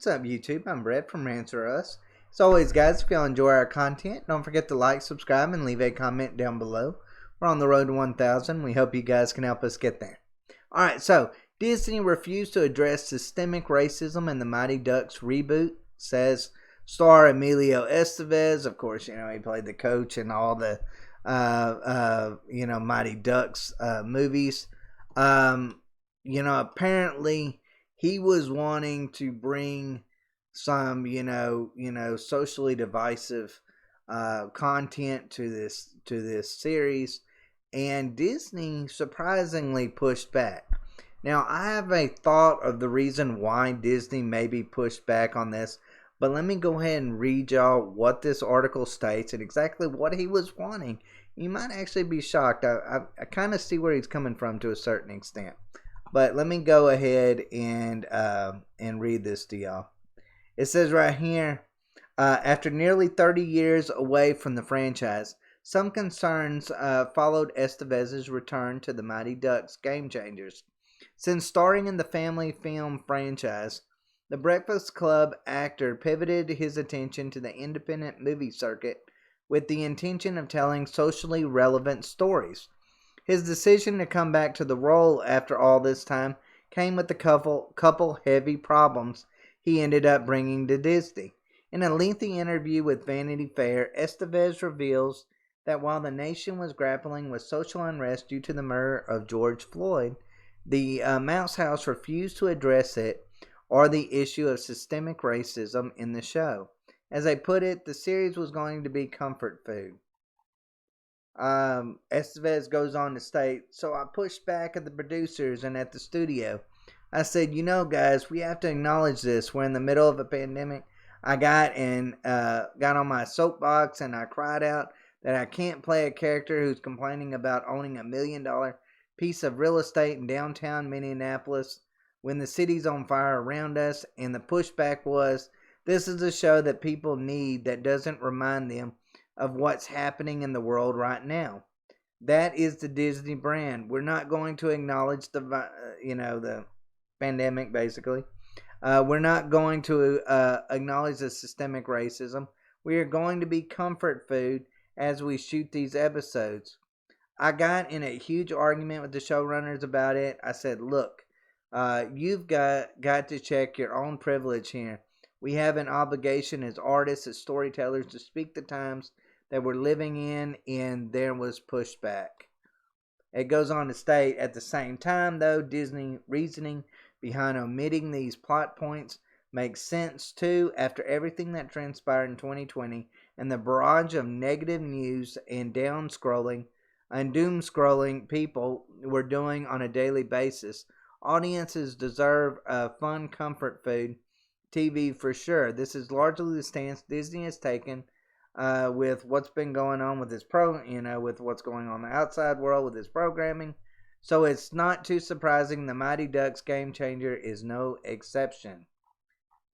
What's up, YouTube? I'm Brett from Rants. As always, guys, if y'all enjoy our content, don't forget to like, subscribe, and leave a comment down below. We're on the road to 1,000. We hope you guys can help us get there. Alright, so Disney refused to address systemic racism in the Mighty Ducks reboot, says star Emilio Estevez. Of course, he played the coach in all the, Mighty Ducks movies. Apparently he was wanting to bring some, socially divisive content to this series, and Disney surprisingly pushed back. Now, I have a thought of the reason why Disney maybe pushed back on this, but let me go ahead and read y'all what this article states and exactly what he was wanting. You might actually be shocked. I kind of see where he's coming from to a certain extent. But let me go ahead and read this to y'all. It says right here, after nearly 30 years away from the franchise, some concerns followed Estevez's return to the Mighty Ducks Game Changers. Since starring in the family film franchise, the Breakfast Club actor pivoted his attention to the independent movie circuit with the intention of telling socially relevant stories. His decision to come back to the role after all this time came with a couple heavy problems he ended up bringing to Disney. In a lengthy interview with Vanity Fair, Estevez reveals that while the nation was grappling with social unrest due to the murder of George Floyd, the Mouse House refused to address it or the issue of systemic racism in the show. As they put it, the series was going to be comfort food. Estevez goes on to state, so I pushed back at the producers and at the studio. I said, guys, we have to acknowledge this. We're in the middle of a pandemic. I got on my soapbox and I cried out that I can't play a character who's complaining about owning $1 million piece of real estate in downtown Minneapolis when the city's on fire around us. And the pushback was, this is a show that people need that doesn't remind them of what's happening in the world right now. That is the Disney brand. We're not going to acknowledge the pandemic, basically. We're not going to acknowledge the systemic racism. We are going to be comfort food as we shoot these episodes. I got in a huge argument with the showrunners about it. I said, look, you've got to check your own privilege here. We have an obligation as artists, as storytellers, to speak the times that we're living in, and there was pushback. It goes on to state, at the same time, though, Disney reasoning behind omitting these plot points makes sense, too, after everything that transpired in 2020 and the barrage of negative news and doom-scrolling people were doing on a daily basis. Audiences deserve fun comfort food TV for sure. This is largely the stance Disney has taken with what's been going on with this with what's going on in the outside world with this programming. So it's not too surprising the Mighty Ducks Game Changer is no exception.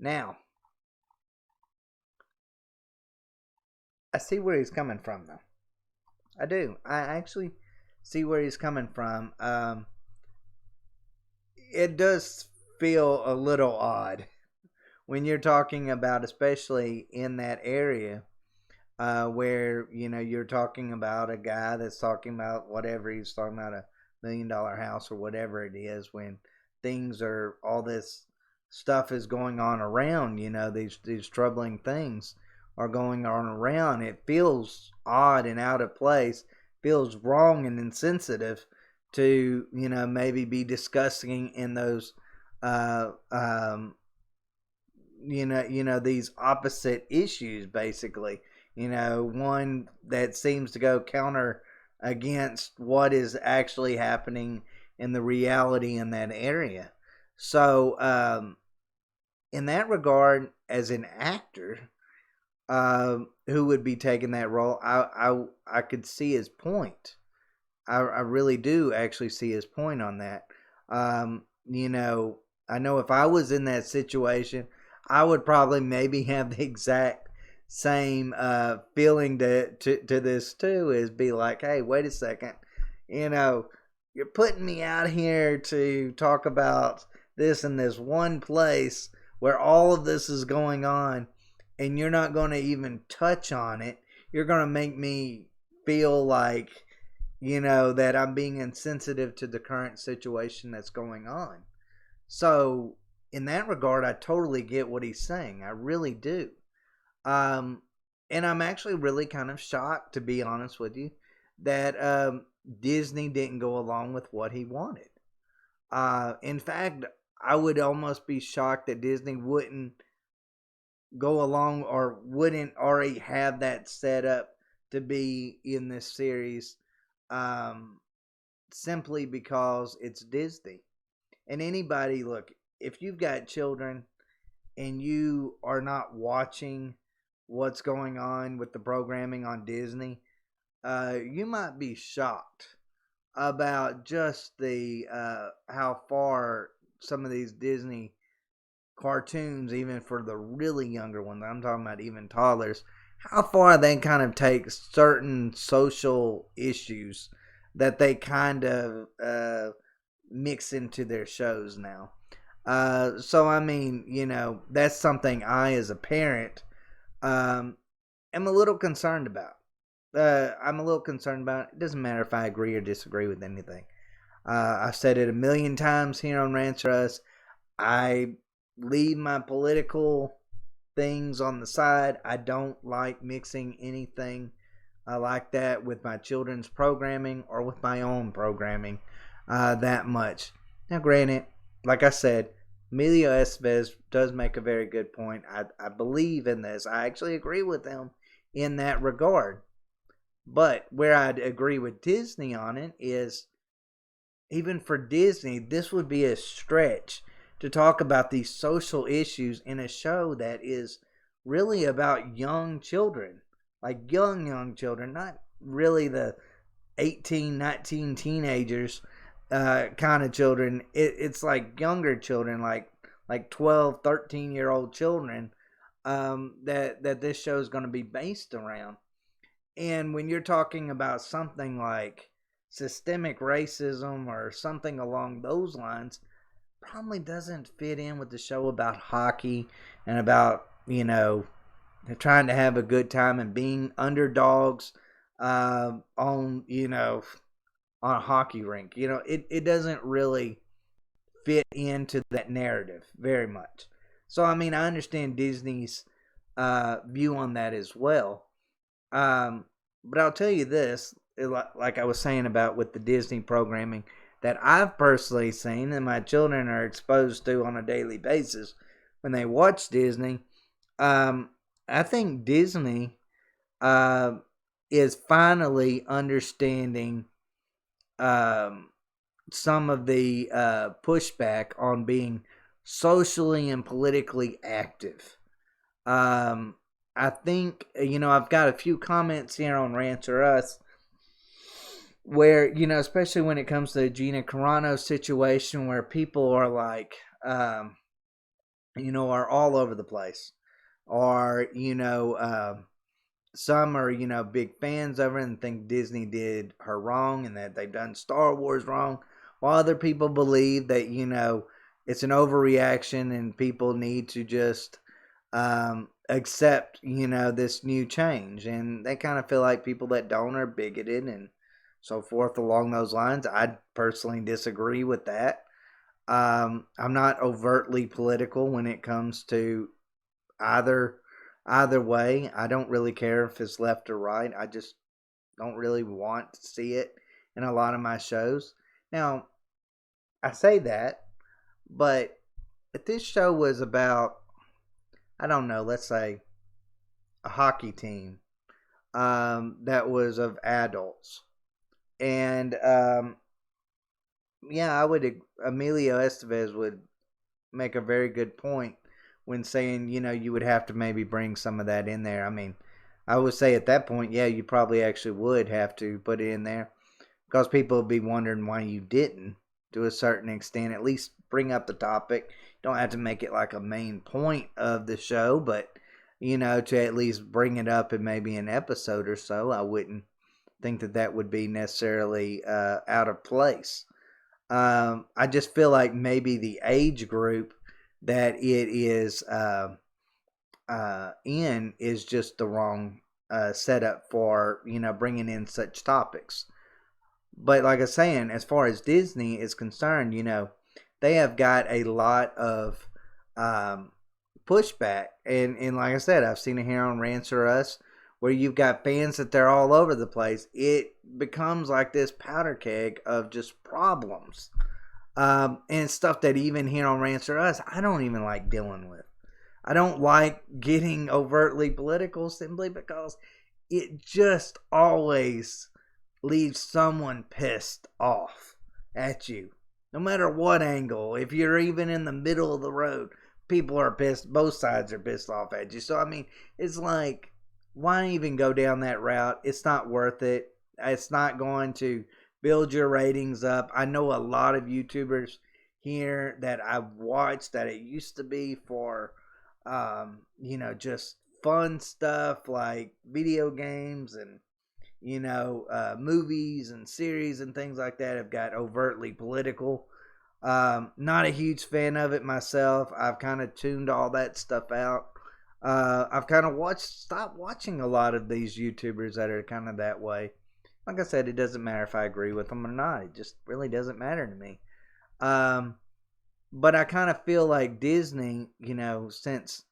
Now, I see where he's coming from, though. I do. I actually see where he's coming from. It does feel a little odd when you're talking about, especially in that area, where you're talking about a guy that's talking about whatever he's talking about, $1 million house or whatever it is, when all this stuff is going on around, these troubling things are going on around. It feels odd and out of place, feels wrong and insensitive to maybe be discussing in those these opposite issues, basically. One that seems to go counter against what is actually happening in the reality in that area. So, in that regard, as an actor who would be taking that role, I could see his point. I really do actually see his point on that. I know if I was in that situation, I would probably maybe have the exact same feeling to this too, is be like, hey, wait a second, you're putting me out here to talk about this in this one place where all of this is going on, and you're not going to even touch on it. You're going to make me feel like, that I'm being insensitive to the current situation that's going on. So, in that regard, I totally get what he's saying. I really do. Um, and I'm actually really kind of shocked, to be honest with you, that Disney didn't go along with what he wanted. In fact, I would almost be shocked that Disney wouldn't go along or wouldn't already have that set up to be in this series, um, simply because it's Disney. And anybody, look, if you've got children and you are not watching what's going on with the programming on Disney, you might be shocked about just the how far some of these Disney cartoons, even for the really younger ones, I'm talking about even toddlers, how far they kind of take certain social issues that they kind of mix into their shows now. So I mean, that's something I, as a parent, am a little concerned about. I'm a little concerned about. It doesn't matter if I agree or disagree with anything. I've said it a million times here on Rants for Us. I leave my political things on the side. I don't like mixing anything like that with my children's programming or with my own programming that much. Now, granted, like I said, Emilio Estevez does make a very good point. I believe in this. I actually agree with him in that regard. But where I'd agree with Disney on it is, even for Disney, this would be a stretch to talk about these social issues in a show that is really about young children. Like young children, not really the 18, 19 teenagers kind of children. It's like younger children, like 12, 13-year-old children that this show is going to be based around. And when you're talking about something like systemic racism or something along those lines, probably doesn't fit in with the show about hockey and about, trying to have a good time and being underdogs on, on a hockey rink. It doesn't really fit into that narrative very much. So, I mean, I understand Disney's view on that as well. But I'll tell you this, like I was saying about with the Disney programming that I've personally seen and my children are exposed to on a daily basis when they watch Disney. I think Disney is finally understanding some of the pushback on being socially and politically active. I think, I've got a few comments here on Rants or Us where, especially when it comes to the Gina Carano situation where people are like, are all over the place. Or, some are, big fans of her and think Disney did her wrong and that they've done Star Wars wrong. While other people believe that, it's an overreaction and people need to just accept, this new change. And they kind of feel like people that don't are bigoted and so forth along those lines. I personally disagree with that. I'm not overtly political when it comes to either way. I don't really care if it's left or right. I just don't really want to see it in a lot of my shows. Now, I say that, but if this show was about, I don't know, let's say a hockey team that was of adults, and I would, Emilio Estevez would make a very good point when saying, you would have to maybe bring some of that in there. I mean, I would say at that point, you probably actually would have to put it in there because people would be wondering why you didn't, to a certain extent. At least bring up the topic. You don't have to make it like a main point of the show, but, to at least bring it up in maybe an episode or so. I wouldn't think that would be necessarily out of place. I just feel like maybe the age group that it is in is just the wrong setup for bringing in such topics. But like I was saying, as far as Disney is concerned, they have got a lot of um, pushback, and like I said, I've seen it here on Rants or Us, where you've got fans that they're all over the place. It becomes like this powder keg of just problems, and stuff that even here on Rants or Us, I don't even like dealing with. I don't like getting overtly political simply because it just always leaves someone pissed off at you. No matter what angle, if you're even in the middle of the road, people are pissed. Both sides are pissed off at you. So, I mean, it's like, why even go down that route? It's not worth it. It's not going to build your ratings up. I know a lot of YouTubers here that I've watched that it used to be for, just fun stuff like video games and movies and series and things like that have got overtly political. Not a huge fan of it myself. I've kind of tuned all that stuff out. I've kind of stopped watching a lot of these YouTubers that are kind of that way. Like I said, it doesn't matter if I agree with them or not. It just really doesn't matter to me. But I kind of feel like Disney, since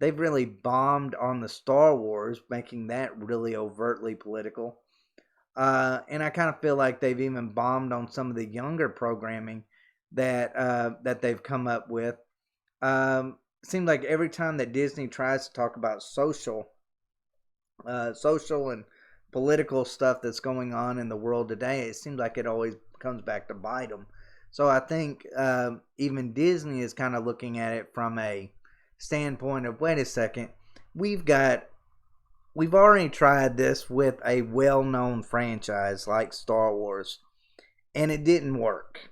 they've really bombed on the Star Wars, making that really overtly political. And I kind of feel like they've even bombed on some of the younger programming that they've come up with. Seems like every time that Disney tries to talk about social and political stuff that's going on in the world today, it seems like it always comes back to bite them. So I think even Disney is kind of looking at it from a standpoint of, wait a second, we've already tried this with a well-known franchise like Star Wars, and it didn't work.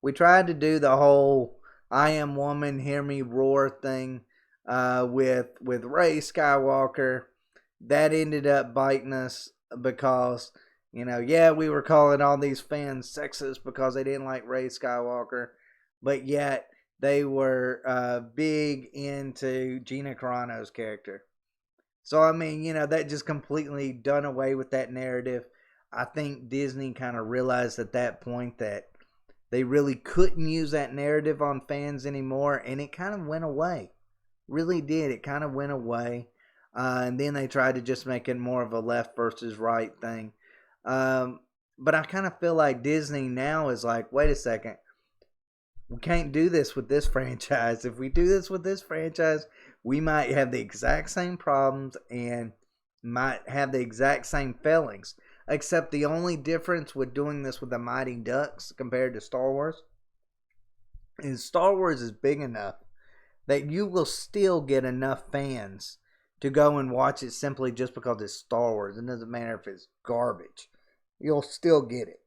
We tried to do the whole "I am woman, hear me roar" thing with Rey Skywalker. That ended up biting us because we were calling all these fans sexist because they didn't like Rey Skywalker, but yet they were big into Gina Carano's character. So, I mean, that just completely done away with that narrative. I think Disney kind of realized at that point that they really couldn't use that narrative on fans anymore, and it kind of went away. Really did. It kind of went away. And then they tried to just make it more of a left versus right thing. But I kind of feel like Disney now is like, wait a second. We can't do this with this franchise. If we do this with this franchise, we might have the exact same problems and might have the exact same failings. Except the only difference with doing this with the Mighty Ducks compared to Star Wars is Star Wars is big enough that you will still get enough fans to go and watch it simply just because it's Star Wars. It doesn't matter if it's garbage. You'll still get it.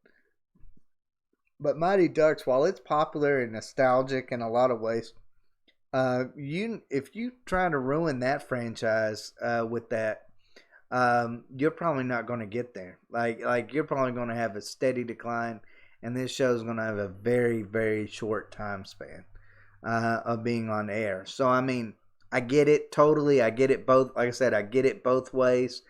But Mighty Ducks, while it's popular and nostalgic in a lot of ways, if you try to ruin that franchise with that, you're probably not going to get there. Like you're probably going to have a steady decline, and this show is going to have a very, very short time span of being on air. So I mean, I get it totally. I get it both. Like I said, I get it both ways.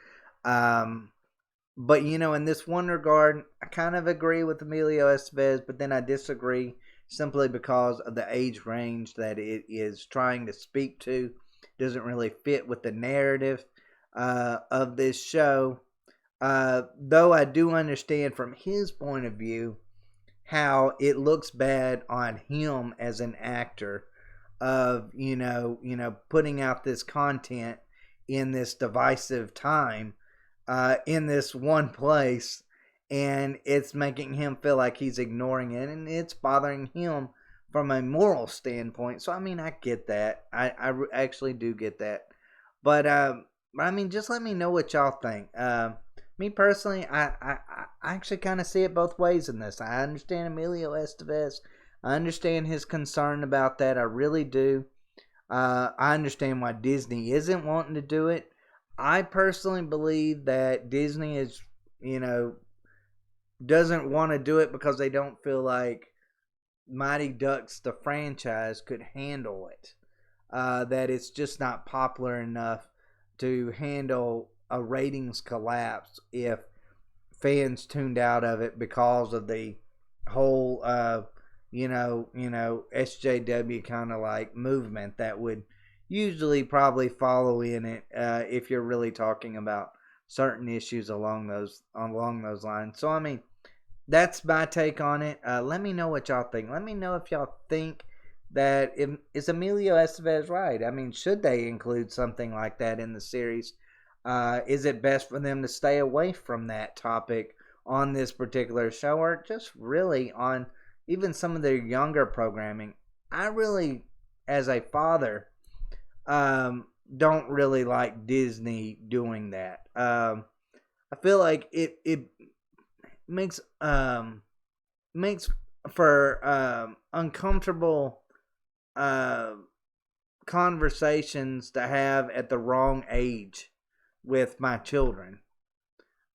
But in this one regard, I kind of agree with Emilio Estevez, but then I disagree simply because of the age range that it is trying to speak to. Doesn't really fit with the narrative of this show. Though I do understand from his point of view how it looks bad on him as an actor of putting out this content in this divisive time in this one place, and it's making him feel like he's ignoring it, and it's bothering him from a moral standpoint. So I mean, I get that. I actually do get that. But I mean, just let me know what y'all think. Me personally, I actually kind of see it both ways in this. I understand Emilio Estevez. I understand his concern about that. I really do. I understand why Disney isn't wanting to do it. I personally believe that Disney is, doesn't want to do it because they don't feel like Mighty Ducks, the franchise, could handle it. That it's just not popular enough to handle a ratings collapse if fans tuned out of it because of the whole SJW kind of like movement that would usually probably follow in it if you're really talking about certain issues along those lines. So I mean, that's my take on it. Let me know what y'all think. Let me know if y'all think that is Emilio Estevez right. I mean, should they include something like that in the series? Is it best for them to stay away from that topic on this particular show, or just really on even some of their younger programming? I really, as a father, don't really like Disney doing that. I feel like it makes for uncomfortable conversations to have at the wrong age with my children.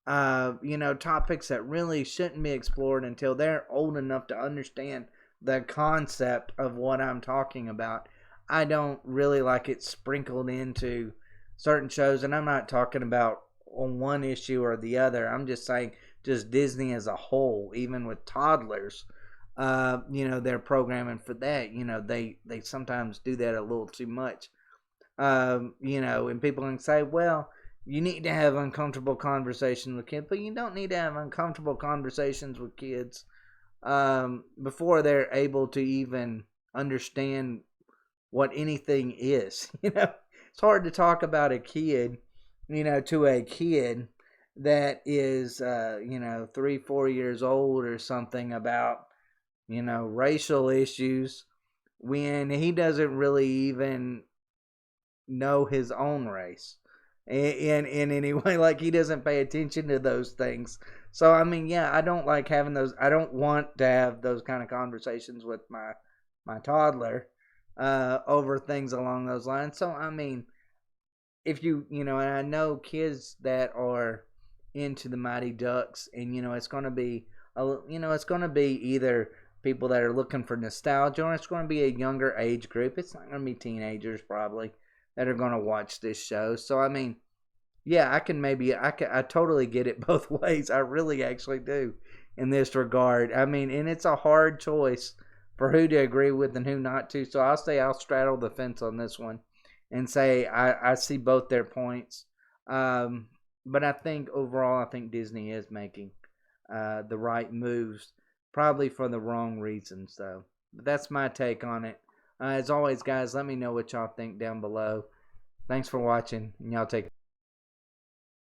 Topics that really shouldn't be explored until they're old enough to understand the concept of what I'm talking about. I don't really like it sprinkled into certain shows, and I'm not talking about on one issue or the other. I'm just saying just Disney as a whole, even with toddlers. Their programming for that, they sometimes do that a little too much. And people can say, well, you need to have uncomfortable conversations with kids, but you don't need to have uncomfortable conversations with kids before they're able to even understand what anything is. It's hard to talk about a kid, to a kid that is, 3-4 years old or something about, racial issues when he doesn't really even know his own race in any way. Like, he doesn't pay attention to those things. So I mean, yeah, I don't like having those. I don't want to have those kind of conversations with my toddler over things along those lines. So I mean, if and I know kids that are into the Mighty Ducks, and it's going to be it's going to be either people that are looking for nostalgia, or it's going to be a younger age group. It's not going to be teenagers probably that are going to watch this show. So I mean, yeah, I totally get it both ways. I really actually do in this regard. I mean, and it's a hard choice for who to agree with and who not to. So I'll straddle the fence on this one and say I see both their points. But I think overall, I think Disney is making the right moves, probably for the wrong reasons, though. But that's my take on it. As always, guys, let me know what y'all think down below. Thanks for watching, and y'all take